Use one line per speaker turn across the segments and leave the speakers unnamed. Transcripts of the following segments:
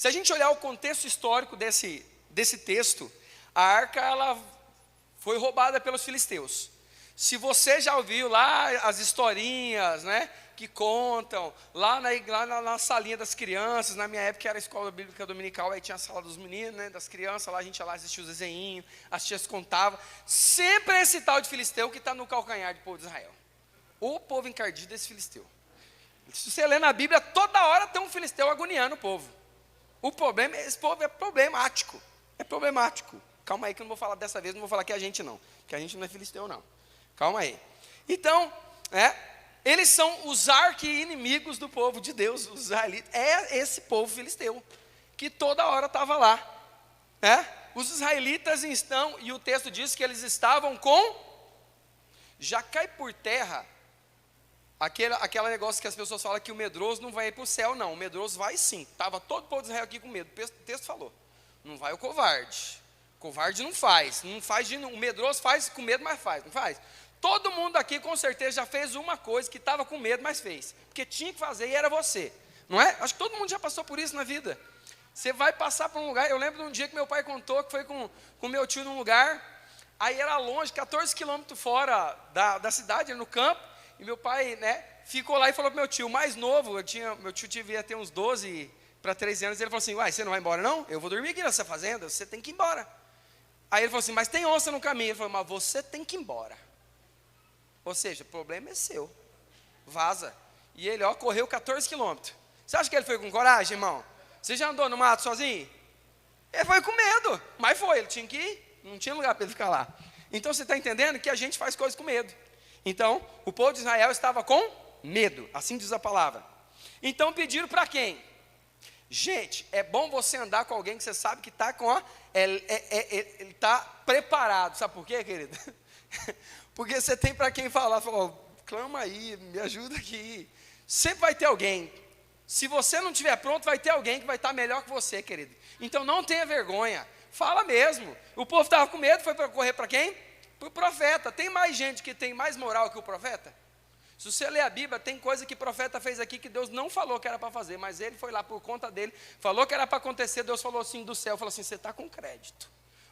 Se a gente olhar o contexto histórico desse texto, a arca ela foi roubada pelos filisteus. Se você já ouviu lá as historinhas, né, que contam, lá na salinha das crianças, na minha época era a escola bíblica dominical, aí tinha a sala dos meninos, né, das crianças, lá a gente ia lá assistir os desenhinhos, as tias contavam, sempre esse tal de filisteu que está no calcanhar do povo de Israel. O povo encardido desse filisteu. Se você lê na Bíblia, toda hora tem um filisteu agoniando o povo. O problema, esse povo é problemático. É problemático. Calma aí que eu não vou falar dessa vez, não vou falar que é a gente não. Que a gente não é filisteu não. Calma aí. Então, eles são os arqui-inimigos do povo de Deus, os israelitas. É esse povo filisteu, que toda hora estava lá. Os israelitas estão, e o texto diz que eles estavam com... Já cai por terra aquele negócio que as pessoas falam que o medroso não vai ir para o céu, não. O medroso vai sim. Estava todo o povo de Israel aqui com medo. O texto falou. Não vai o covarde. O covarde não faz. O medroso faz com medo, mas faz. Não faz? Todo mundo aqui com certeza já fez uma coisa que estava com medo, mas fez. Porque tinha que fazer e era você. Não é? Acho que todo mundo já passou por isso na vida. Você vai passar por um lugar. Eu lembro de um dia que meu pai contou que foi com meu tio num lugar. Aí era longe, 14 quilômetros fora da cidade, no campo. E meu pai, ficou lá e falou para meu tio, mais novo, meu tio devia ter uns 12 para 13 anos, ele falou assim, uai, você não vai embora não? Eu vou dormir aqui nessa fazenda, você tem que ir embora. Aí ele falou assim, mas tem onça no caminho. Ele falou, mas você tem que ir embora. Ou seja, o problema é seu, vaza. E ele, correu 14 quilômetros. Você acha que ele foi com coragem, irmão? Você já andou no mato sozinho? Ele foi com medo, mas foi, ele tinha que ir, não tinha lugar para ele ficar lá. Então você está entendendo que a gente faz coisas com medo. Então, o povo de Israel estava com medo, assim diz a palavra. Então pediram para quem? Gente, é bom você andar com alguém que você sabe que está ele está preparado. Sabe por quê, querido? Porque você tem para quem falar, clama aí, me ajuda aqui. Sempre vai ter alguém. Se você não estiver pronto, vai ter alguém que vai estar melhor que você, querido. Então não tenha vergonha, fala mesmo. O povo estava com medo, foi para correr para quem? Para o profeta. Tem mais gente que tem mais moral que o profeta? Se você ler a Bíblia, tem coisa que o profeta fez aqui que Deus não falou que era para fazer, mas ele foi lá por conta dele, falou que era para acontecer, Deus falou assim do céu, falou assim, você está com crédito,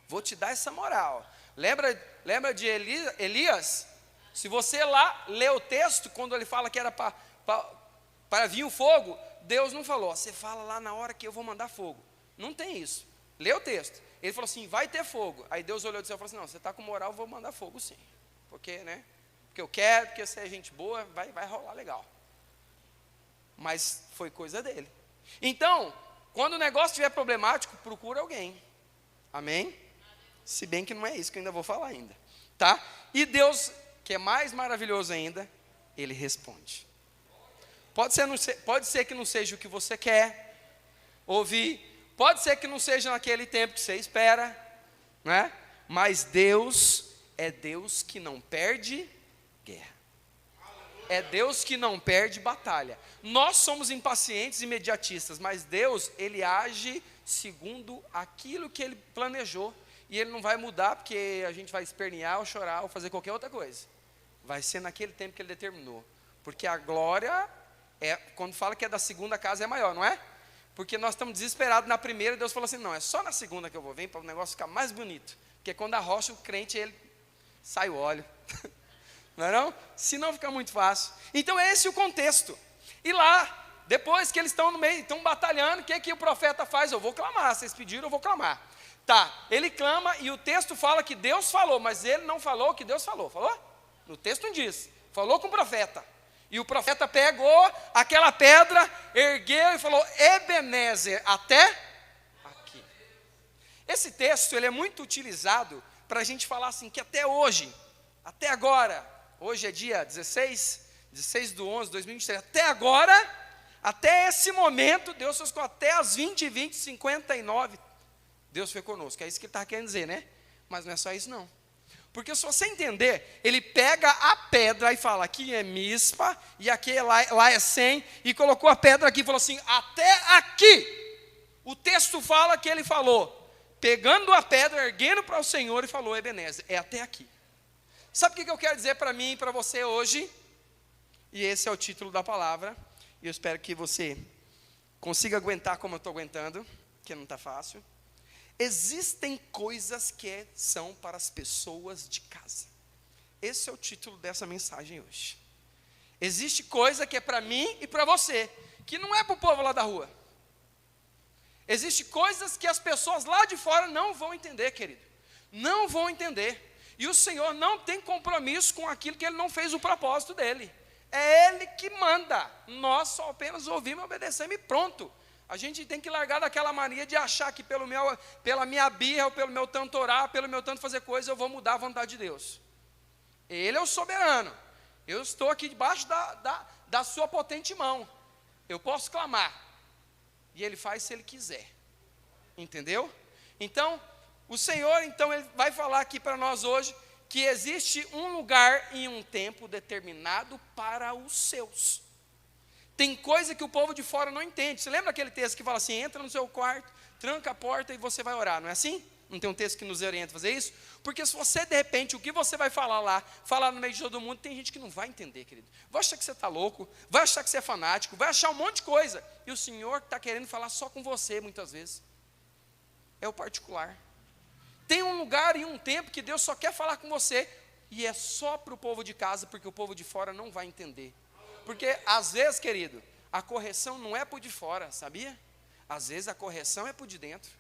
vou te dar essa moral. Lembra de Elias? Se você lá lê o texto, quando ele fala que era para vir o fogo, Deus não falou, você fala lá na hora que eu vou mandar fogo. Não tem isso. Lê o texto. Ele falou assim, vai ter fogo. Aí Deus olhou do céu e falou assim, não, você está com moral, eu vou mandar fogo sim. Porque eu quero, porque você é gente boa, vai rolar legal. Mas foi coisa dele. Então, quando o negócio estiver problemático, procura alguém. Amém? Se bem que não é isso que eu ainda vou falar ainda. Tá? E Deus, que é mais maravilhoso ainda, Ele responde. Pode ser que não seja o que você quer ouvir. Pode ser que não seja naquele tempo que você espera. Né? Mas Deus é Deus que não perde guerra. É Deus que não perde batalha. Nós somos impacientes e imediatistas, mas Deus, Ele age segundo aquilo que Ele planejou. E Ele não vai mudar porque a gente vai espernear ou chorar ou fazer qualquer outra coisa. Vai ser naquele tempo que Ele determinou. Porque a glória, quando fala que é da segunda casa, é maior, não é? Porque nós estamos desesperados na primeira e Deus falou assim, não, é só na segunda que eu vou vir para o negócio ficar mais bonito. Porque quando arrocha o crente, ele sai o óleo. Não é não? Senão fica muito fácil. Então é esse o contexto. E lá, depois que eles estão no meio, estão batalhando, o que o profeta faz? Eu vou clamar, vocês pediram, eu vou clamar. Tá, ele clama e o texto fala que Deus falou, mas ele não falou o que Deus falou. Falou? No texto não diz. Falou com o profeta. E o profeta pegou aquela pedra, ergueu e falou, Ebenezer, até aqui. Esse texto, ele é muito utilizado para a gente falar assim, que até hoje, até agora, hoje é dia 16 de 11 de 2023, até agora, até esse momento, Deus fez até as 20:59, Deus foi conosco. É isso que ele está querendo dizer, né? Mas não é só isso não. Porque se você entender, ele pega a pedra e fala, aqui é Mispa, e aqui lá é 100, e colocou a pedra aqui e falou assim, até aqui. O texto fala que ele falou, pegando a pedra, erguendo para o Senhor e falou, Ebenezer, é até aqui. Sabe o que eu quero dizer para mim e para você hoje? E esse é o título da palavra, e eu espero que você consiga aguentar como eu estou aguentando, que não está fácil. Existem coisas que são para as pessoas de casa. Esse é o título dessa mensagem hoje. Existe coisa que é para mim e para você, que não é para o povo lá da rua. Existem coisas que as pessoas lá de fora não vão entender, querido. Não vão entender. E o Senhor não tem compromisso com aquilo que Ele não fez o propósito dEle. É Ele que manda. Nós só apenas ouvimos e obedecemos e pronto. A gente tem que largar daquela mania de achar que pela minha birra, ou pelo meu tanto orar, pelo meu tanto fazer coisa, eu vou mudar a vontade de Deus. Ele é o soberano. Eu estou aqui debaixo da sua potente mão. Eu posso clamar. E Ele faz se Ele quiser. Entendeu? Então, o Senhor, então, Ele vai falar aqui para nós hoje, que existe um lugar e um tempo determinado para os seus. Tem coisa que o povo de fora não entende. Você lembra aquele texto que fala assim, entra no seu quarto, tranca a porta e você vai orar, não é assim? Não tem um texto que nos orienta a fazer isso? Porque se você, de repente, o que você vai falar lá, falar no meio de todo mundo, tem gente que não vai entender, querido. Vai achar que você está louco, vai achar que você é fanático, vai achar um monte de coisa. E o Senhor está querendo falar só com você, muitas vezes. É o particular. Tem um lugar e um tempo que Deus só quer falar com você, e é só para o povo de casa, porque o povo de fora não vai entender. Porque, às vezes, querido, a correção não é por de fora, sabia? Às vezes a correção é por de dentro.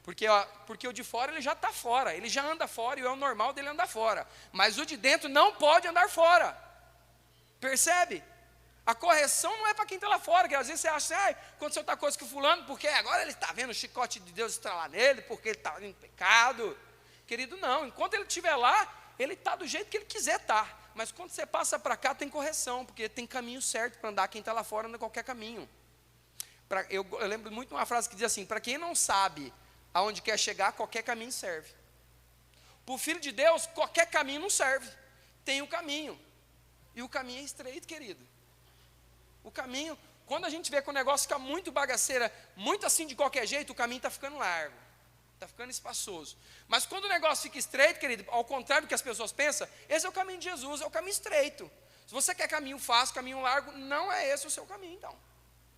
Porque o de fora ele já está fora, ele já anda fora e é o normal dele andar fora. Mas o de dentro não pode andar fora. Percebe? A correção não é para quem está lá fora, que às vezes você acha, aconteceu outra coisa com o fulano, porque agora ele está vendo o chicote de Deus estralar nele, porque ele está em pecado. Querido, não, enquanto ele estiver lá, ele está do jeito que ele quiser estar. Mas quando você passa para cá, tem correção, porque tem caminho certo para andar. Quem está lá fora anda qualquer caminho. Eu lembro muito de uma frase que diz assim, para quem não sabe aonde quer chegar, qualquer caminho serve. Para o Filho de Deus, qualquer caminho não serve. Tem um caminho. E o caminho é estreito, querido. O caminho, quando a gente vê que o negócio fica muito bagaceira, muito assim de qualquer jeito, o caminho está ficando largo. Está ficando espaçoso. Mas quando o negócio fica estreito, querido, ao contrário do que as pessoas pensam, esse é o caminho de Jesus, é o caminho estreito. Se você quer caminho fácil, caminho largo, não é esse o seu caminho, então.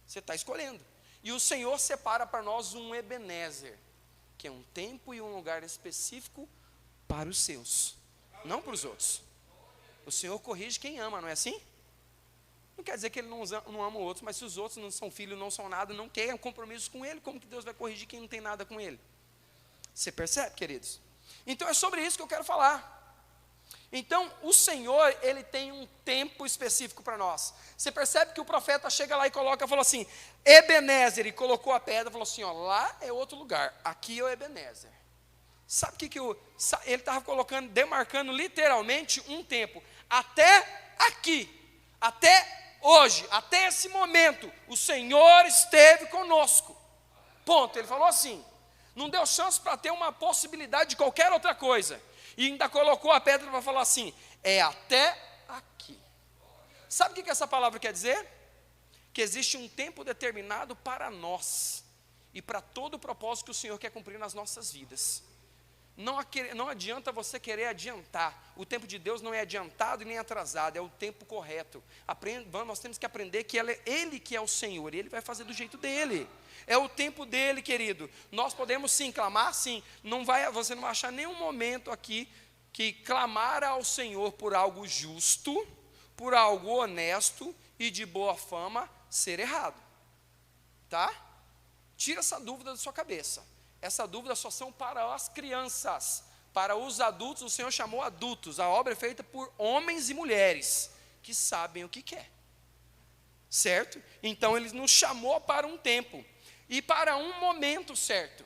Você está escolhendo. E o Senhor separa para nós um Ebenezer, que é um tempo e um lugar específico para os seus, não para os outros. O Senhor corrige quem ama, não é assim? Não quer dizer que Ele não ama os outros, mas se os outros não são filhos, não são nada, não querem compromisso com Ele, como que Deus vai corrigir quem não tem nada com Ele? Você percebe, queridos? Então é sobre isso que eu quero falar. Então o Senhor, Ele tem um tempo específico para nós. Você percebe que o profeta chega lá e falou assim, Ebenezer, e colocou a pedra, falou assim, lá é outro lugar, aqui é o Ebenezer. Sabe o que ele estava demarcando literalmente um tempo, até aqui, até hoje, até esse momento, o Senhor esteve conosco, ponto. Ele falou assim, não deu chance para ter uma possibilidade de qualquer outra coisa, e ainda colocou a pedra para falar assim, é até aqui. Sabe o que essa palavra quer dizer? Que existe um tempo determinado para nós, e para todo o propósito que o Senhor quer cumprir nas nossas vidas. Não adianta você querer adiantar. O tempo de Deus não é adiantado e nem atrasado, é o tempo correto. Nós temos que aprender que Ele que é o Senhor, e Ele vai fazer do jeito dEle. É o tempo dEle, querido. Nós podemos sim clamar, sim. Você não vai achar nenhum momento aqui que clamar ao Senhor por algo justo, por algo honesto e de boa fama, ser errado. Tá? Tira essa dúvida da sua cabeça. Essa dúvida só são para as crianças. Para os adultos, o Senhor chamou adultos. A obra é feita por homens e mulheres que sabem o que quer. Certo? Então Ele nos chamou para um tempo e para um momento certo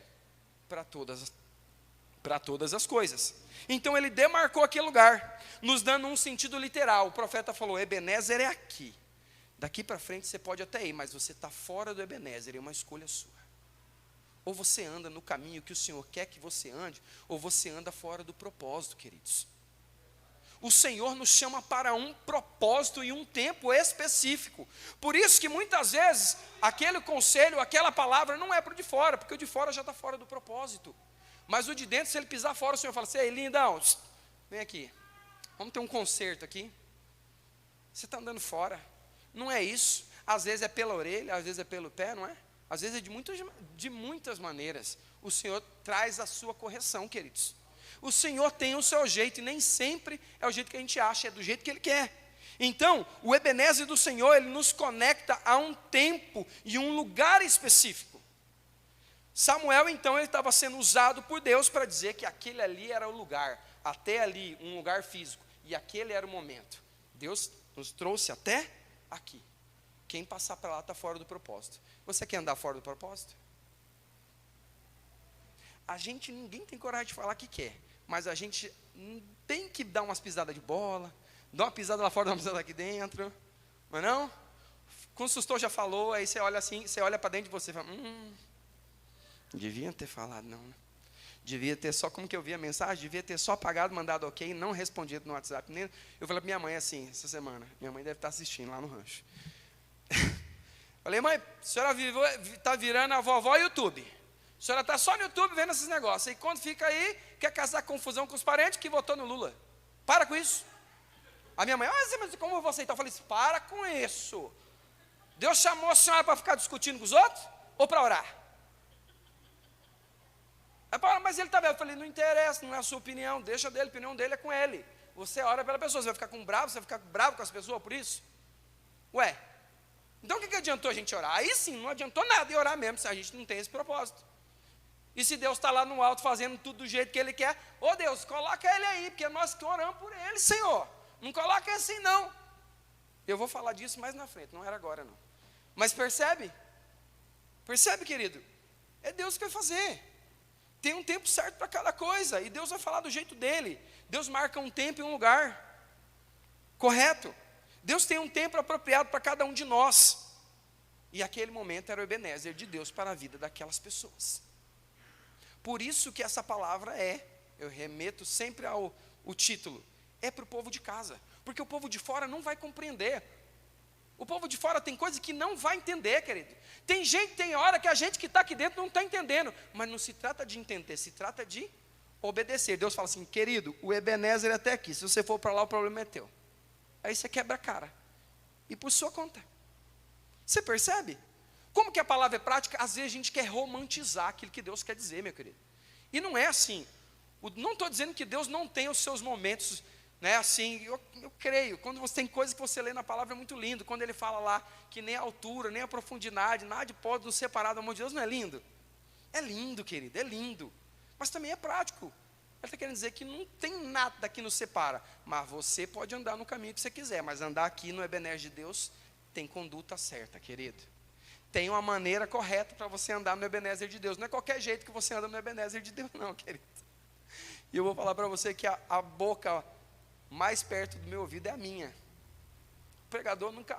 para todas as coisas. Então Ele demarcou aquele lugar, nos dando um sentido literal. O profeta falou, Ebenezer é aqui. Daqui para frente você pode até ir, mas você está fora do Ebenezer, é uma escolha sua. Ou você anda no caminho que o Senhor quer que você ande, ou você anda fora do propósito, queridos. O Senhor nos chama para um propósito e um tempo específico. Por isso que muitas vezes, aquele conselho, aquela palavra não é para o de fora, porque o de fora já está fora do propósito. Mas o de dentro, se ele pisar fora, o Senhor fala assim, ei, lindão, vem aqui, vamos ter um concerto aqui. Você está andando fora, não é isso. Às vezes é pela orelha, às vezes é pelo pé, não é? Às vezes é de muitas maneiras. O Senhor traz a sua correção, queridos. O Senhor tem o seu jeito, e nem sempre é o jeito que a gente acha, é do jeito que Ele quer. Então, o Ebenezer do Senhor, Ele nos conecta a um tempo e um lugar específico. Samuel, então, ele estava sendo usado por Deus para dizer que aquele ali era o lugar, até ali, um lugar físico, e aquele era o momento. Deus nos trouxe até aqui. Quem passar para lá está fora do propósito. Você quer andar fora do propósito? Ninguém tem coragem de falar que quer, mas a gente tem que dar umas pisadas de bola, dar uma pisada lá fora, dar uma pisada aqui dentro, não é não? Quando o sustor já falou, aí você olha assim, você olha para dentro de você e fala, devia ter falado não, né? Devia ter só, como que eu vi a mensagem? Devia ter só apagado, mandado ok, não respondido no WhatsApp. Eu falei para minha mãe assim, essa semana, minha mãe deve estar assistindo lá no rancho. Falei, mãe, a senhora está virando a vovó YouTube. A senhora está só no YouTube vendo esses negócios. E quando fica aí, quer causar confusão com os parentes que votou no Lula. Para com isso. A minha mãe, mas como você então? Eu falei, para com isso. Deus chamou a senhora para ficar discutindo com os outros? Ou para orar? Mas ele está bem. Eu falei, não interessa, não é a sua opinião. Deixa dele, a opinião dele é com ele. Você ora pela pessoa, você vai ficar bravo? Você vai ficar bravo com as pessoas por isso? Ué, então o que adiantou a gente orar? Aí sim, não adiantou nada em orar mesmo, se a gente não tem esse propósito. E se Deus está lá no alto fazendo tudo do jeito que Ele quer, ô Deus, coloca Ele aí, porque nós que oramos por Ele, Senhor. Não coloca assim não. Eu vou falar disso mais na frente, não era agora não. Mas percebe? Percebe, querido? É Deus que vai fazer. Tem um tempo certo para cada coisa, e Deus vai falar do jeito dEle. Deus marca um tempo e um lugar. Correto? Deus tem um tempo apropriado para cada um de nós. E aquele momento era o Ebenezer de Deus para a vida daquelas pessoas. Por isso que essa palavra eu remeto sempre ao título, é para o povo de casa. Porque o povo de fora não vai compreender. O povo de fora tem coisa que não vai entender, querido. Tem hora que a gente que está aqui dentro não está entendendo. Mas não se trata de entender, se trata de obedecer. Deus fala assim, querido, o Ebenezer é até aqui. Se você for para lá, o problema é teu. Aí você quebra a cara. E por sua conta. Você percebe? Como que a palavra é prática? Às vezes a gente quer romantizar aquilo que Deus quer dizer, meu querido. E não é assim. Não estou dizendo que Deus não tem os seus momentos, né? Assim, eu creio. Quando você tem coisas que você lê na palavra é muito lindo. Quando Ele fala lá que nem a altura, nem a profundidade, nada pode nos separar do amor de Deus, não é lindo? É lindo, querido, é lindo. Mas também é prático. Ele está querendo dizer que não tem nada que nos separa, mas você pode andar no caminho que você quiser, mas andar aqui no Ebenezer de Deus tem conduta certa, querido. Tem uma maneira correta para você andar no Ebenezer de Deus. Não é qualquer jeito que você anda no Ebenezer de Deus, não, querido. E eu vou falar para você que a boca mais perto do meu ouvido é a minha. O pregador nunca,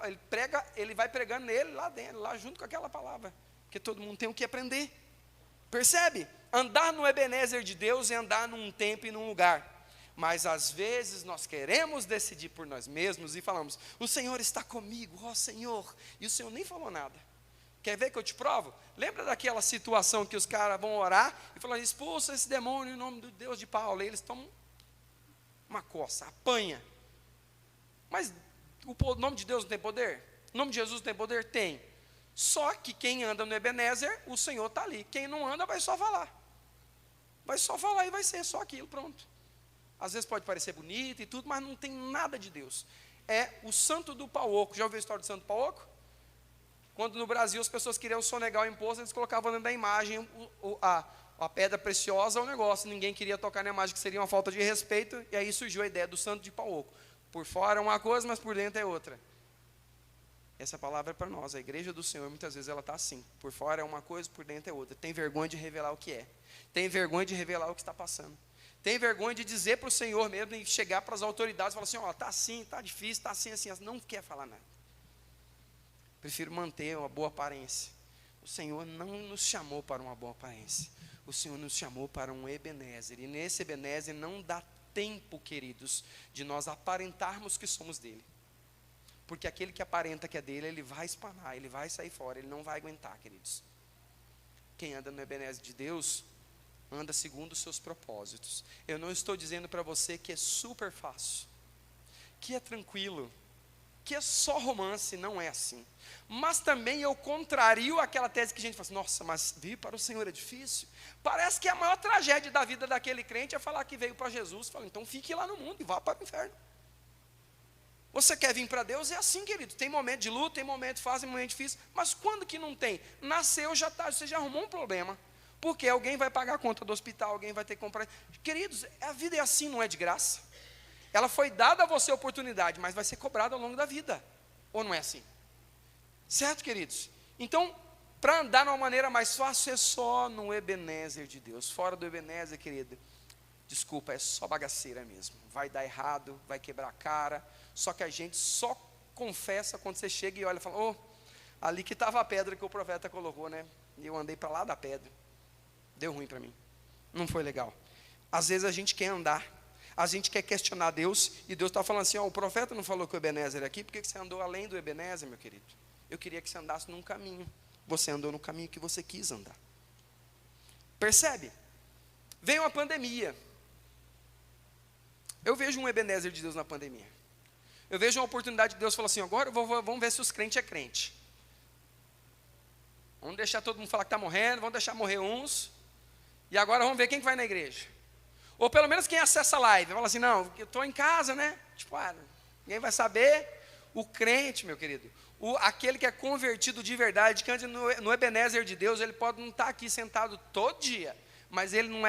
ele vai pregando nele lá dentro, lá junto com aquela palavra, porque todo mundo tem o que aprender. Percebe? Andar no Ebenezer de Deus é andar num tempo e num lugar. Mas às vezes nós queremos decidir por nós mesmos e falamos, o Senhor está comigo, ó Senhor. E o Senhor nem falou nada. Quer ver que eu te provo? Lembra daquela situação que os caras vão orar e falam, expulsa esse demônio em nome do Deus de Paulo. E eles tomam uma coça, apanha. Mas o nome de Deus não tem poder? O nome de Jesus não tem poder? Tem. Só que quem anda no Ebenezer, o Senhor está ali. Quem não anda vai só falar. Vai só falar e vai ser só aquilo, pronto. Às vezes pode parecer bonito e tudo, mas não tem nada de Deus. É o santo do pau oco. Já ouviu a história do santo do pau oco? Quando no Brasil as pessoas queriam sonegar o imposto, eles colocavam dentro da imagem a pedra preciosa, o negócio. Ninguém queria tocar na imagem, que seria uma falta de respeito. E aí surgiu a ideia do santo de pau oco. Por fora é uma coisa, mas por dentro é outra. Essa palavra é para nós. A igreja do Senhor, muitas vezes ela está assim. Por fora é uma coisa, por dentro é outra. Tem vergonha de revelar o que é. Tem vergonha de revelar o que está passando. Tem vergonha de dizer para o Senhor mesmo, e chegar para as autoridades e falar assim, ó, está assim, está difícil, está assim, assim. Não quer falar nada. Prefiro manter uma boa aparência. O Senhor não nos chamou para uma boa aparência. O Senhor nos chamou para um Ebenezer. E nesse Ebenezer não dá tempo, queridos, de nós aparentarmos que somos dele. Porque aquele que aparenta que é dele, ele vai espanar, ele vai sair fora, ele não vai aguentar, queridos. Quem anda no Ebenezer de Deus, anda segundo os seus propósitos. Eu não estou dizendo para você que é super fácil, que é tranquilo, que é só romance, não é assim. Mas também eu contrario aquela tese que a gente fala assim, nossa, mas vir para o Senhor é difícil. Parece que a maior tragédia da vida daquele crente é falar que veio para Jesus. Fala, então fique lá no mundo e vá para o inferno. Você quer vir para Deus? É assim, querido. Tem momento de luta, tem momento fácil, tem momento difícil. Mas quando que não tem? Nasceu, já está, você já arrumou um problema. Porque alguém vai pagar a conta do hospital, alguém vai ter que comprar. Queridos, a vida é assim, não é de graça. Ela foi dada a você a oportunidade, mas vai ser cobrada ao longo da vida. Ou não é assim? Certo, queridos? Então, para andar de uma maneira mais fácil, é só no Ebenezer de Deus. Fora do Ebenezer, querido, desculpa, é só bagaceira mesmo. Vai dar errado, vai quebrar a cara. Só que a gente só confessa quando você chega e olha e fala, oh, ali que estava a pedra que o profeta colocou, né? E eu andei para lá da pedra. Deu ruim para mim. Não foi legal. Às vezes a gente quer andar, a gente quer questionar Deus, e Deus está falando assim, ó, o profeta não falou que o Ebenezer é aqui, por que você andou além do Ebenezer, meu querido? Eu queria que você andasse num caminho. Você andou no caminho que você quis andar. Percebe? Veio uma pandemia. Eu vejo um Ebenezer de Deus na pandemia. Eu vejo uma oportunidade de Deus falar assim, agora vamos ver se os crentes é crente. Vamos deixar todo mundo falar que está morrendo, vamos deixar morrer uns, e agora vamos ver quem que vai na igreja. Ou pelo menos quem acessa a live, fala assim, não, eu estou em casa, né? Tipo, ninguém vai saber. O crente, meu querido, aquele que é convertido de verdade, que anda no Ebenezer de Deus, ele pode não estar aqui sentado todo dia, mas ele não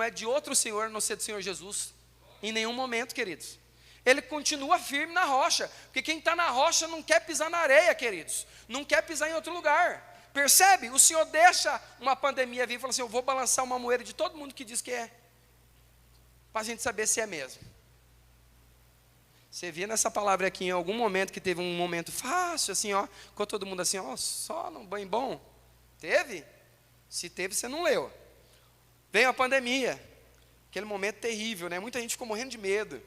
é de outro Senhor, a não ser do Senhor Jesus, em nenhum momento, queridos. Ele continua firme na rocha, porque quem está na rocha não quer pisar na areia, queridos, não quer pisar em outro lugar. Percebe? O Senhor deixa uma pandemia vir e fala assim, eu vou balançar uma moeda de todo mundo que diz que é, para a gente saber se é mesmo. Você via nessa palavra aqui em algum momento que teve um momento fácil, assim, ó, com todo mundo assim, ó, só num banho bom? Teve? Se teve, você não leu. Veio a pandemia, aquele momento terrível, né? Muita gente ficou morrendo de medo.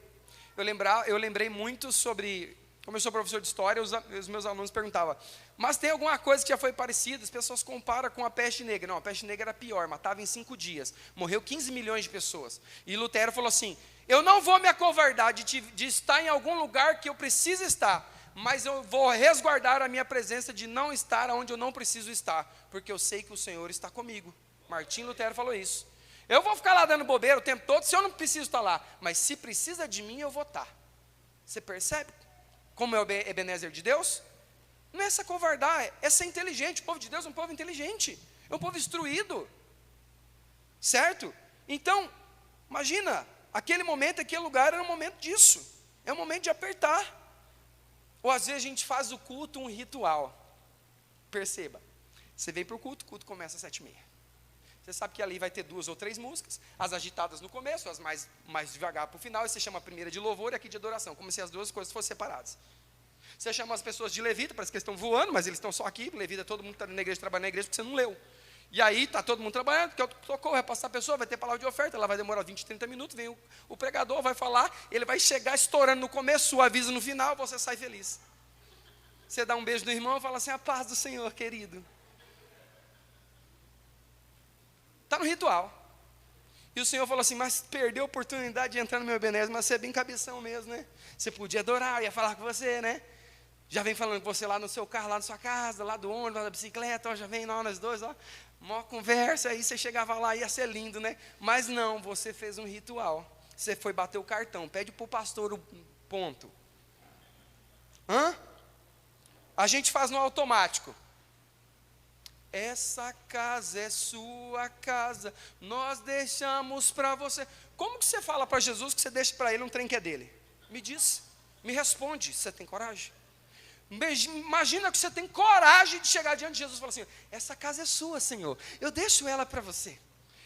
Eu lembrei muito sobre, como eu sou professor de história, os meus alunos perguntavam, mas tem alguma coisa que já foi parecida? As pessoas comparam com a peste negra. Não, a peste negra era pior, matava em 5 dias, morreu 15 milhões de pessoas. E Lutero falou assim, eu não vou me acovardar de estar em algum lugar que eu preciso estar, mas eu vou resguardar a minha presença de não estar onde eu não preciso estar, porque eu sei que o Senhor está comigo. Martim Lutero falou isso. Eu vou ficar lá dando bobeira o tempo todo, se eu não preciso estar lá, mas se precisa de mim, eu vou estar. Você percebe como é o Ebenezer de Deus? Não é se acovardar, é ser inteligente. O povo de Deus é um povo inteligente, é um povo instruído, certo? Então, imagina, aquele momento, aquele lugar era um momento disso, é um momento de apertar. Ou às vezes a gente faz o culto um ritual. Perceba, você vem para o culto começa às 7h30. Você sabe que ali vai ter 2 ou 3 músicas, as agitadas no começo, as mais devagar para o final, e você chama a primeira de louvor e aqui de adoração, como se as duas coisas fossem separadas. Você chama as pessoas de levita, parece que eles estão voando, mas eles estão só aqui, levita, todo mundo está na igreja, trabalhando na igreja, porque você não leu. E aí está todo mundo trabalhando, porque eu tocou, vai passar a pessoa, vai ter palavra de oferta, ela vai demorar 20, 30 minutos, vem o pregador, vai falar, ele vai chegar estourando no começo, suaviza no final, você sai feliz. Você dá um beijo no irmão e fala assim, a paz do Senhor, querido. Está no ritual. E o Senhor falou assim, mas perdeu a oportunidade de entrar no meu Ebenezer, mas você é bem cabeção mesmo, né? Você podia adorar, eu ia falar com você, né? Já vem falando com você lá no seu carro, lá na sua casa, lá do ônibus, lá da bicicleta, ó, já vem lá nós dois, ó. Uma conversa, aí você chegava lá, ia ser lindo, né? Mas não, você fez um ritual. Você foi bater o cartão, pede para o pastor o ponto. A gente faz no automático. Essa casa é sua casa, nós deixamos para você. Como que você fala para Jesus que você deixa para ele um trem que é dele? Me diz, me responde, você tem coragem? Imagina que você tem coragem de chegar diante de Jesus e falar assim, essa casa é sua, Senhor, eu deixo ela para você.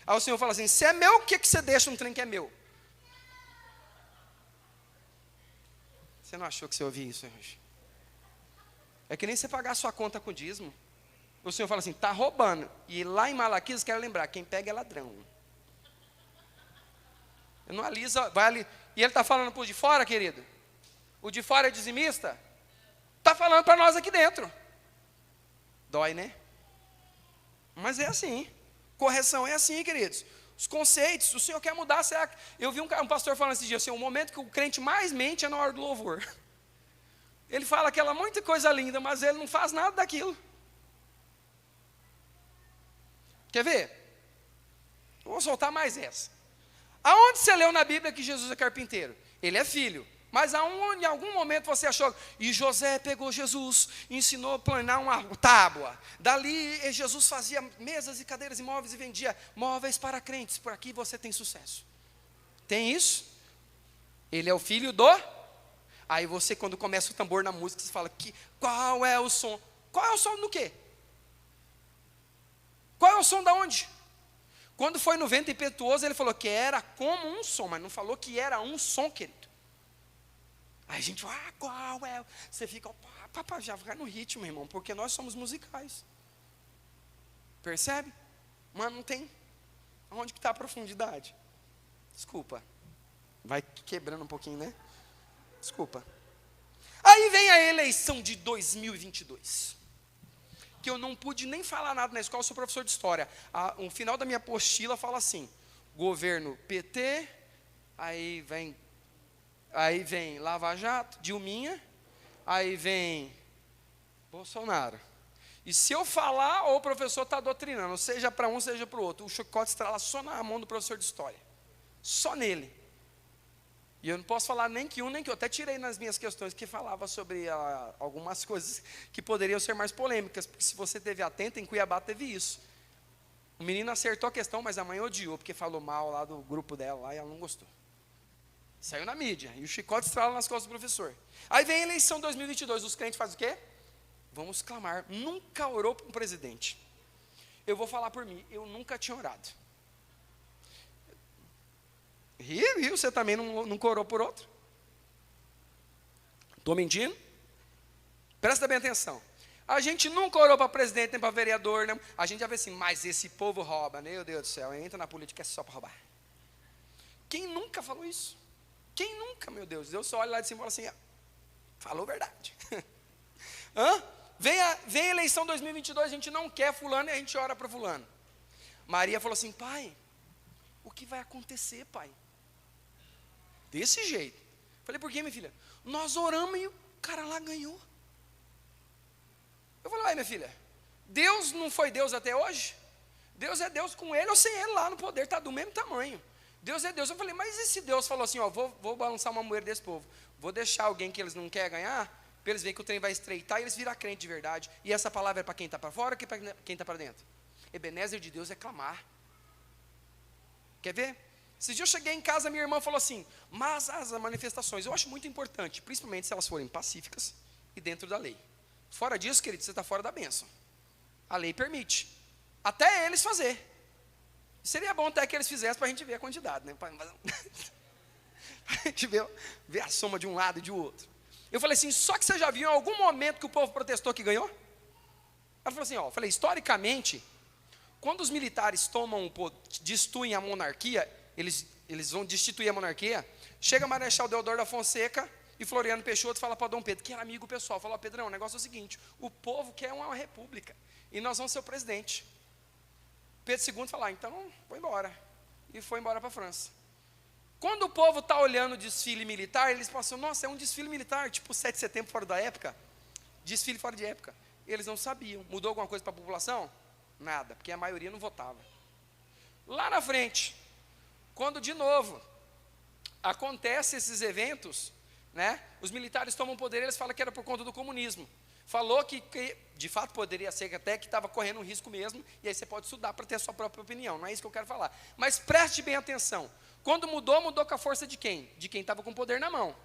Aí o Senhor fala assim, se é meu, o que você deixa um trem que é meu? Você não achou que você ouvia isso hoje? É que nem você pagar a sua conta com dízimo. O Senhor fala assim, está roubando. E lá em Malaquias, quero lembrar, quem pega é ladrão. Eu não alisa, vai ali. E ele está falando para o de fora, querido? O de fora é dizimista? Está falando para nós aqui dentro. Dói, né? Mas é assim. Correção é assim, queridos. Os conceitos, o Senhor quer mudar. Será que... Eu vi um pastor falando esse dia assim, o momento que o crente mais mente é na hora do louvor. Ele fala aquela muita coisa linda, mas ele não faz nada daquilo. Quer ver? Vou soltar mais essa. Aonde você leu na Bíblia que Jesus é carpinteiro? Ele é filho. Mas em algum momento você achou, e José pegou Jesus, ensinou a planar uma tábua. Dali Jesus fazia mesas e cadeiras e móveis e vendia móveis para crentes. Por aqui você tem sucesso. Tem isso? Ele é o filho do... Aí você, quando começa o tambor na música, você fala, qual é o som? Qual é o som do quê? Qual é o som da onde? Quando foi no vento impetuoso, ele falou que era como um som, mas não falou que era um som, querido. Aí a gente, qual é? Você fica, já vai no ritmo, irmão, porque nós somos musicais. Percebe? Mas não tem. Onde que está a profundidade? Desculpa. Vai quebrando um pouquinho, né? Desculpa. Aí vem a eleição de 2022. Que eu não pude nem falar nada na escola, eu sou professor de história. O final da minha apostila fala assim, governo PT, aí vem Lava Jato, Dilminha, aí vem Bolsonaro. E se eu falar, ou o professor está doutrinando, seja para um, seja para o outro, o chicote estrala só na mão do professor de história. Só nele. E eu não posso falar nem que um, nem que outro. Até tirei nas minhas questões que falava sobre algumas coisas que poderiam ser mais polêmicas. Porque se você esteve atento, em Cuiabá teve isso. O menino acertou a questão, mas a mãe odiou, porque falou mal lá do grupo dela, lá, e ela não gostou. Saiu na mídia, e o chicote estrala nas costas do professor. Aí vem a eleição 2022, os crentes fazem o quê? Vamos clamar. Nunca orou para um presidente. Eu vou falar por mim, eu nunca tinha orado. Riu, você também nunca orou por outro? Estou mentindo? Presta bem atenção. A gente nunca orou para presidente, nem para vereador, né? A gente já vê assim, mas esse povo rouba, meu Deus do céu, entra na política é só para roubar. Quem nunca falou isso? Quem nunca, meu Deus? Deus só olha lá de cima e fala assim, falou verdade. Vem a eleição 2022, a gente não quer fulano e a gente ora para fulano. Maria falou assim, pai, o que vai acontecer, pai? Desse jeito. Falei, por quê, minha filha? Nós oramos e o cara lá ganhou. Eu falei, minha filha, Deus não foi Deus até hoje? Deus é Deus com ele ou sem ele lá no poder, está do mesmo tamanho. Deus é Deus. Eu falei, mas e se Deus falou assim, vou balançar uma moeda desse povo, vou deixar alguém que eles não querem ganhar, para eles verem que o trem vai estreitar e eles virar crente de verdade. E essa palavra é para quem está para fora ou para quem está para dentro? Ebenezer de Deus é clamar. Quer ver? Esses dias eu cheguei em casa, minha irmã falou assim, mas as manifestações, eu acho muito importante, principalmente se elas forem pacíficas e dentro da lei. Fora disso, querido, você está fora da bênção. A lei permite. Até eles fazer. Seria bom até que eles fizessem para a gente ver a quantidade, né? Para a gente ver a soma de um lado e de outro. Eu falei assim, só que você já viu em algum momento que o povo protestou que ganhou? Ela falou assim, falei, historicamente, quando os militares destituem a monarquia, eles vão destituir a monarquia, chega Marechal Deodoro da Fonseca e Floriano Peixoto fala para Dom Pedro, que era amigo pessoal, falou, Pedrão, o negócio é o seguinte, o povo quer uma república, e nós vamos ser o presidente. Pedro II falou, então vou embora, e foi embora para a França. Quando o povo está olhando o desfile militar, eles pensam, nossa, é um desfile militar, tipo 7 de setembro fora da época, desfile fora de época. Eles não sabiam, mudou alguma coisa para a população? Nada, porque a maioria não votava. Lá na frente, quando de novo acontece esses eventos, né, os militares tomam poder, eles falam que era por conta do comunismo. Falou que de fato poderia ser até que estava correndo um risco mesmo, e aí você pode estudar para ter a sua própria opinião, não é isso que eu quero falar. Mas preste bem atenção, quando mudou com a força de quem? De quem estava com o poder na mão.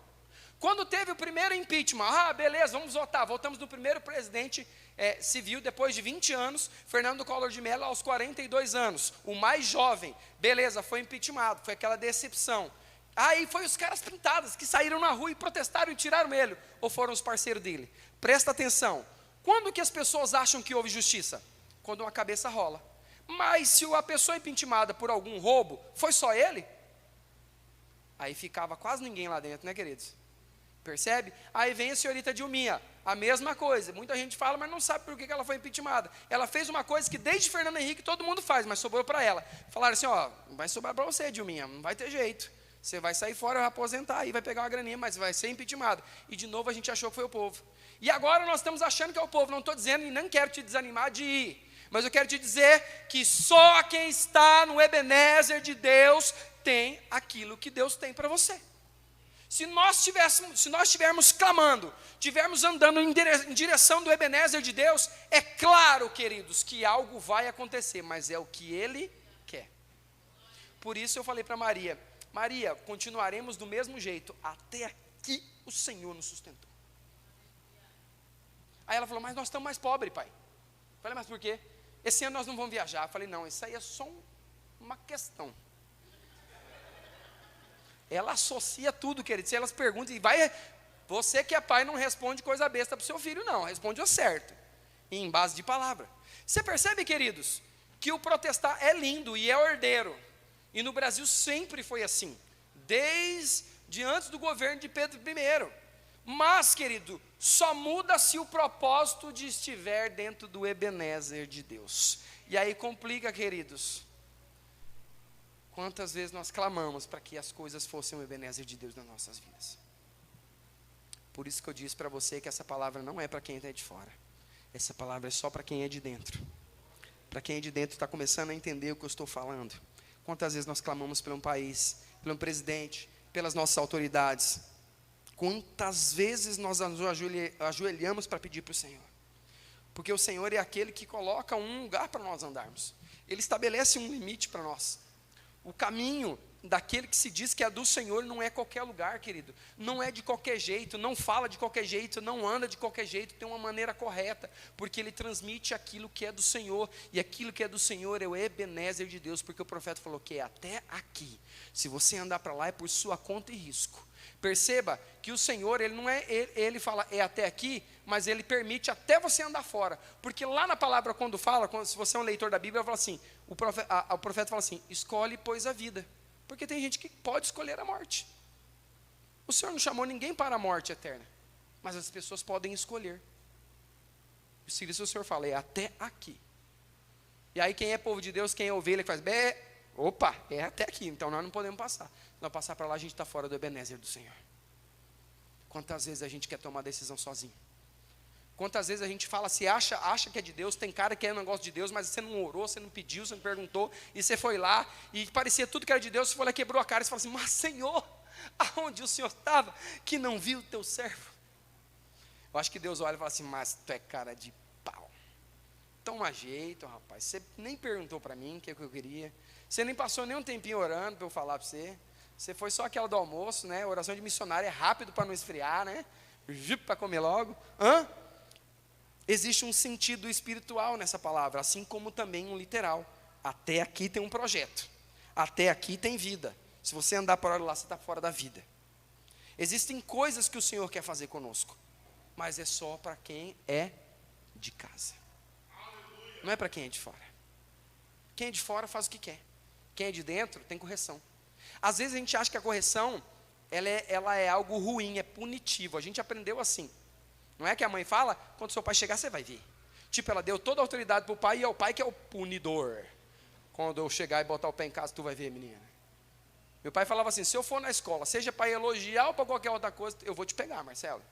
Quando teve o primeiro impeachment, beleza, vamos votar, voltamos no primeiro presidente civil, depois de 20 anos, Fernando Collor de Mello aos 42 anos, o mais jovem, beleza, foi impeachmentado, foi aquela decepção. Aí foi os caras pintados, que saíram na rua e protestaram e tiraram ele, ou foram os parceiros dele? Presta atenção, quando que as pessoas acham que houve justiça? Quando uma cabeça rola. Mas se a pessoa é impeachmentada por algum roubo, foi só ele? Aí ficava quase ninguém lá dentro, né, queridos? Percebe? Aí vem a senhorita Dilminha, a mesma coisa, muita gente fala, mas não sabe por que ela foi impeachmentada. Ela fez uma coisa que desde Fernando Henrique todo mundo faz, mas sobrou para ela. Falaram assim, vai sobrar para você, Dilminha, não vai ter jeito. Você vai sair fora, vai aposentar, aí vai pegar uma graninha, mas vai ser impeachmentado. E de novo a gente achou que foi o povo. E agora nós estamos achando que é o povo. Não estou dizendo e não quero te desanimar de ir. Mas eu quero te dizer que só quem está no Ebenezer de Deus tem aquilo que Deus tem para você. Se nós estivermos clamando, estivermos andando em direção do Ebenezer de Deus, é claro, queridos, que algo vai acontecer, mas é o que Ele quer. Por isso eu falei para Maria, Maria, continuaremos do mesmo jeito, até aqui o Senhor nos sustentou. Aí ela falou, mas nós estamos mais pobres, pai. Eu falei, mas por quê? Esse ano nós não vamos viajar. Eu falei, não, isso aí é só uma questão. Ela associa tudo, querido. Se elas perguntam, e vai, você que é pai não responde coisa besta para o seu filho, não. Responde o certo, em base de palavra. Você percebe, queridos, que o protestar é lindo e é ordeiro. E no Brasil sempre foi assim, desde antes do governo de Pedro I. Mas, querido, só muda se o propósito de estiver dentro do Ebenezer de Deus. E aí complica, queridos. Quantas vezes nós clamamos para que as coisas fossem o Ebenezer de Deus nas nossas vidas. Por isso que eu disse para você que essa palavra não é para quem está de fora. Essa palavra é só para quem é de dentro. Para quem é de dentro está começando a entender o que eu estou falando. Quantas vezes nós clamamos pelo país, pelo presidente, pelas nossas autoridades. Quantas vezes nós nos ajoelhamos para pedir para o Senhor. Porque o Senhor é aquele que coloca um lugar para nós andarmos. Ele estabelece um limite para nós. O caminho daquele que se diz que é do Senhor não é qualquer lugar, querido. Não é de qualquer jeito, não fala de qualquer jeito, não anda de qualquer jeito, tem uma maneira correta, porque ele transmite aquilo que é do Senhor, e aquilo que é do Senhor é o Ebenezer de Deus, porque o profeta falou que é até aqui. Se você andar para lá é por sua conta e risco. Perceba que o Senhor, ele não é, ele fala é até aqui, mas ele permite até você andar fora, porque lá na palavra quando fala, se você é um leitor da Bíblia, fala assim, o profeta fala assim, escolhe pois a vida, porque tem gente que pode escolher a morte. O Senhor não chamou ninguém para a morte eterna, mas as pessoas podem escolher. Se isso o Senhor fala, é até aqui. E aí quem é povo de Deus, quem é ovelha que faz bé, opa, é até aqui, então nós não podemos passar. Se nós passar para lá, a gente está fora do Ebenezer do Senhor. Quantas vezes a gente quer tomar decisão sozinho? Quantas vezes a gente fala, se acha que é de Deus, tem cara que é um negócio de Deus, mas você não orou, você não pediu, você não perguntou, e você foi lá, e parecia tudo que era de Deus, você foi lá, quebrou a cara, e você fala assim, mas Senhor, aonde o Senhor estava, que não viu o teu servo? Eu acho que Deus olha e fala assim, mas tu é cara de pau. Toma jeito, rapaz, você nem perguntou para mim o que eu queria, você nem passou nem um tempinho orando para eu falar para você. Você foi só aquela do almoço, né? Oração de missionário é rápido para não esfriar, né? Para comer logo. Existe um sentido espiritual nessa palavra, assim como também um literal. Até aqui tem um projeto. Até aqui tem vida. Se você andar para lá, você está fora da vida. Existem coisas que o Senhor quer fazer conosco, mas é só para quem é de casa. Não é para quem é de fora. Quem é de fora faz o que quer. Quem é de dentro tem correção. Às vezes a gente acha que a correção ela é algo ruim, é punitivo. A gente aprendeu assim. Não é que a mãe fala, quando seu pai chegar você vai ver. Tipo, ela deu toda a autoridade para o pai, e é o pai que é o punidor. Quando eu chegar e botar o pé em casa, tu vai ver, menina. Meu pai falava assim, se eu for na escola, seja para elogiar ou para qualquer outra coisa, eu vou te pegar, Marcelo.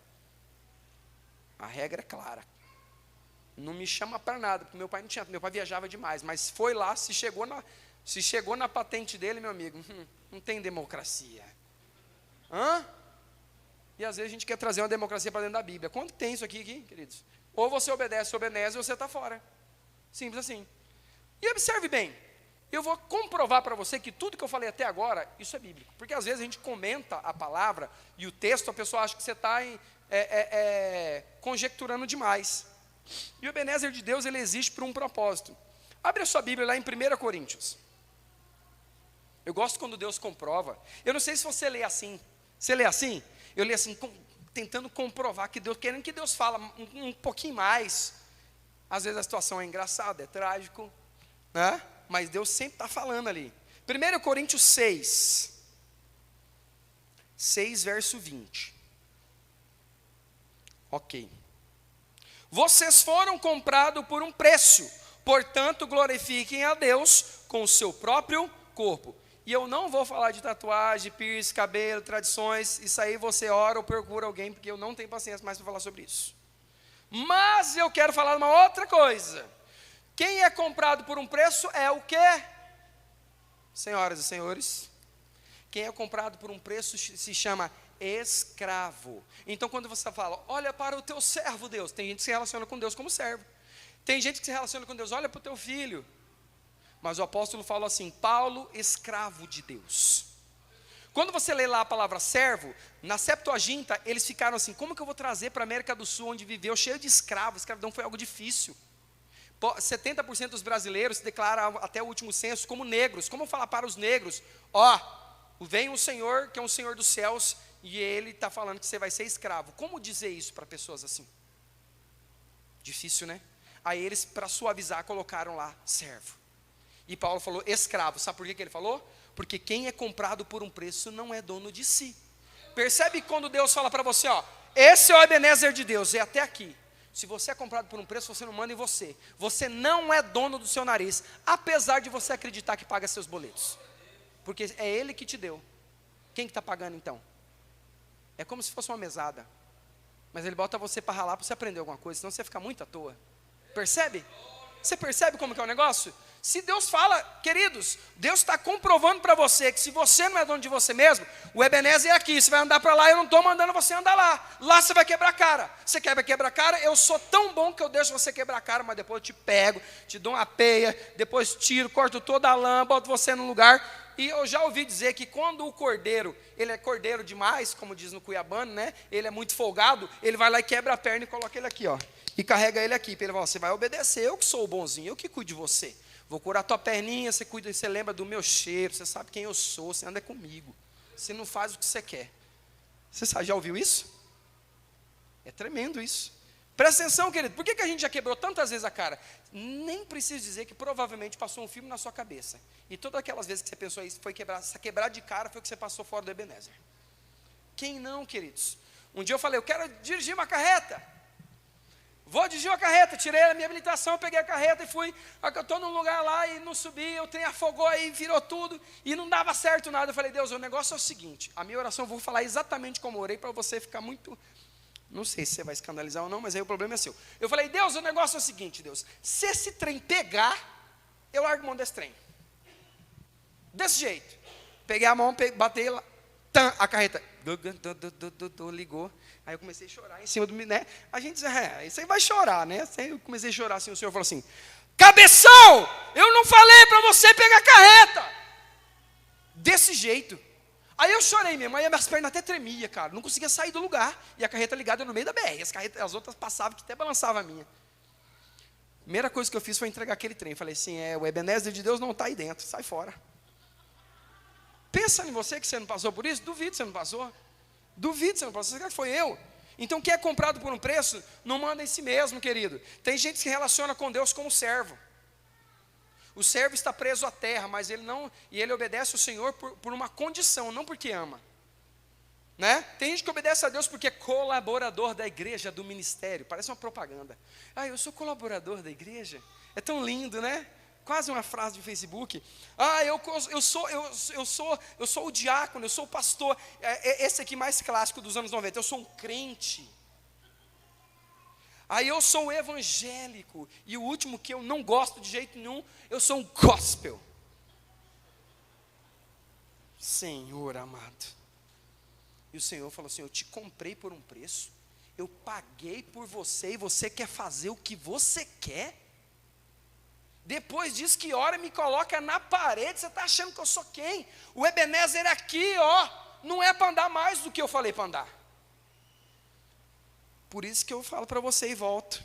A regra é clara. Não me chama para nada, porque meu pai não tinha, meu pai viajava demais, mas foi lá, se chegou na patente dele, meu amigo, não tem democracia. E às vezes a gente quer trazer uma democracia para dentro da Bíblia. Quando tem isso aqui, queridos? Ou você obedece, ou você está fora. Simples assim. E observe bem, eu vou comprovar para você que tudo que eu falei até agora, isso é bíblico. Porque às vezes a gente comenta a palavra e o texto, a pessoa acha que você está conjecturando demais. E o Ebenezer de Deus, ele existe por um propósito. Abre a sua Bíblia lá em 1 Coríntios. Eu gosto quando Deus comprova. Eu não sei se você lê assim. Você lê assim? Eu leio assim, tentando comprovar que Deus, querendo que Deus fala um pouquinho mais. Às vezes a situação é engraçada, é trágico, né? Mas Deus sempre está falando ali. 1 Coríntios 6, verso 20. Ok. Vocês foram comprados por um preço, portanto glorifiquem a Deus com o seu próprio corpo. E eu não vou falar de tatuagem, piercing, cabelo, tradições. Isso aí você ora ou procura alguém, porque eu não tenho paciência mais para falar sobre isso. Mas eu quero falar de uma outra coisa. Quem é comprado por um preço é o quê? Senhoras e senhores, quem é comprado por um preço se chama escravo. Então quando você fala, olha para o teu servo Deus, tem gente que se relaciona com Deus como servo. Tem gente que se relaciona com Deus, olha para o teu filho. Mas o apóstolo fala assim, Paulo, escravo de Deus. Quando você lê lá a palavra servo, na Septuaginta, eles ficaram assim, como que eu vou trazer para a América do Sul, onde viveu cheio de escravos, escravidão foi algo difícil. 70% dos brasileiros se declaram até o último censo como negros. Como falar para os negros, vem um Senhor, que é um Senhor dos céus, e Ele está falando que você vai ser escravo. Como dizer isso para pessoas assim? Difícil, né? Aí eles, para suavizar, colocaram lá, servo. E Paulo falou, escravo. Sabe por que ele falou? Porque quem é comprado por um preço não é dono de si. Percebe quando Deus fala para você, esse é o Ebenezer de Deus, é até aqui. Se você é comprado por um preço, você não manda em você. Você não é dono do seu nariz, apesar de você acreditar que paga seus boletos. Porque é Ele que te deu. Quem que está pagando então? É como se fosse uma mesada. Mas Ele bota você para ralar, para você aprender alguma coisa, senão você fica muito à toa. Percebe? Você percebe como que é o negócio? Se Deus fala, queridos, Deus está comprovando para você que se você não é dono de você mesmo, o Ebenezer é aqui, você vai andar para lá, eu não estou mandando você andar lá. Lá você vai quebrar a cara. Você quer quebrar a cara? Eu sou tão bom que eu deixo você quebrar a cara, mas depois eu te pego, te dou uma peia, depois tiro, corto toda a lã, boto você no lugar. E eu já ouvi dizer que quando o cordeiro, ele é cordeiro demais, como diz no Cuiabano, né? Ele é muito folgado, ele vai lá e quebra a perna e coloca ele aqui, e carrega ele aqui. Ele fala, você vai obedecer, eu que sou o bonzinho, eu que cuido de você. Vou curar tua perninha, você cuida, você lembra do meu cheiro, você sabe quem eu sou, você anda comigo. Você não faz o que você quer. Você sabe, já ouviu isso? É tremendo isso. Presta atenção, querido, por que a gente já quebrou tantas vezes a cara? Nem preciso dizer que provavelmente passou um filme na sua cabeça. E todas aquelas vezes que você pensou isso, foi quebrar, essa quebrada de cara foi o que você passou fora do Ebenezer. Quem não, queridos? Um dia eu falei, eu quero dirigir uma carreta. Vou dirigir uma carreta, tirei a minha habilitação, peguei a carreta e fui. Eu estou num lugar lá e não subi, o trem afogou aí, virou tudo, e não dava certo nada. Eu falei, Deus, o negócio é o seguinte, a minha oração eu vou falar exatamente como eu orei, para você ficar muito, não sei se você vai escandalizar ou não, mas aí o problema é seu. Eu falei, Deus, o negócio é o seguinte, Deus, se esse trem pegar, eu largo mão desse trem. Desse jeito. Peguei a mão, batei lá, a carreta ligou. Aí eu comecei a chorar em cima do, né? A gente diz, isso aí vai chorar, né? Aí eu comecei a chorar assim, o Senhor falou assim, cabeção, eu não falei para você pegar a carreta. Desse jeito. Aí eu chorei mesmo, aí minhas pernas até tremiam, cara, não conseguia sair do lugar, e a carreta ligada no meio da BR, as outras passavam que até balançava a minha. Primeira coisa que eu fiz foi entregar aquele trem, falei assim, o Ebenezer de Deus não está aí dentro, sai fora. Pensa em você que você não passou por isso, duvido que você não passou. Duvido que você não passou, você quer que foi eu? Então quem é comprado por um preço, não manda em si mesmo, querido. Tem gente que se relaciona com Deus como servo. O servo está preso à terra, mas ele não, e ele obedece ao Senhor por uma condição, não porque ama. Né? Tem gente que obedece a Deus porque é colaborador da igreja, do ministério. Parece uma propaganda. Eu sou colaborador da igreja. É tão lindo, né? Quase uma frase de Facebook. Eu sou o diácono, eu sou o pastor. Esse aqui mais clássico dos anos 90. Eu sou um crente. Eu sou o evangélico. E o último que eu não gosto de jeito nenhum, eu sou um gospel. Senhor amado. E o Senhor falou assim, eu te comprei por um preço. Eu paguei por você e você quer fazer o que você quer? Depois disso que ora me coloca na parede, você está achando que eu sou quem? O Ebenezer aqui, não é para andar mais do que eu falei para andar. Por isso que eu falo para você e volto.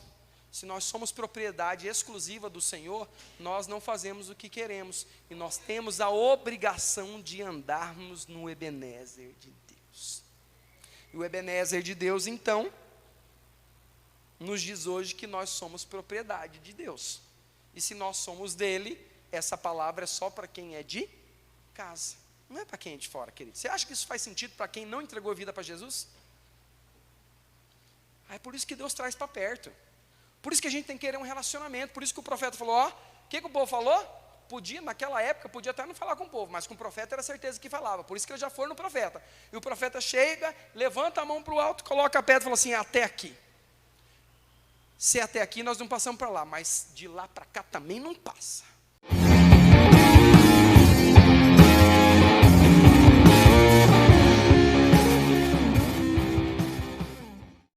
Se nós somos propriedade exclusiva do Senhor, nós não fazemos o que queremos. E nós temos a obrigação de andarmos no Ebenezer de Deus. E o Ebenezer de Deus, então, nos diz hoje que nós somos propriedade de Deus. E se nós somos dele, essa palavra é só para quem é de casa. Não é para quem é de fora, querido. Você acha que isso faz sentido para quem não entregou a vida para Jesus? É por isso que Deus traz para perto. Por isso que a gente tem que querer um relacionamento. Por isso que o profeta falou, o que o povo falou? podia, naquela época, podia até não falar com o povo, mas com o profeta era certeza que falava. Por isso que eles já foram no profeta. E o profeta chega, levanta a mão para o alto, coloca a pedra e fala assim: até aqui. Se é até aqui, nós não passamos para lá, mas de lá para cá também não passa.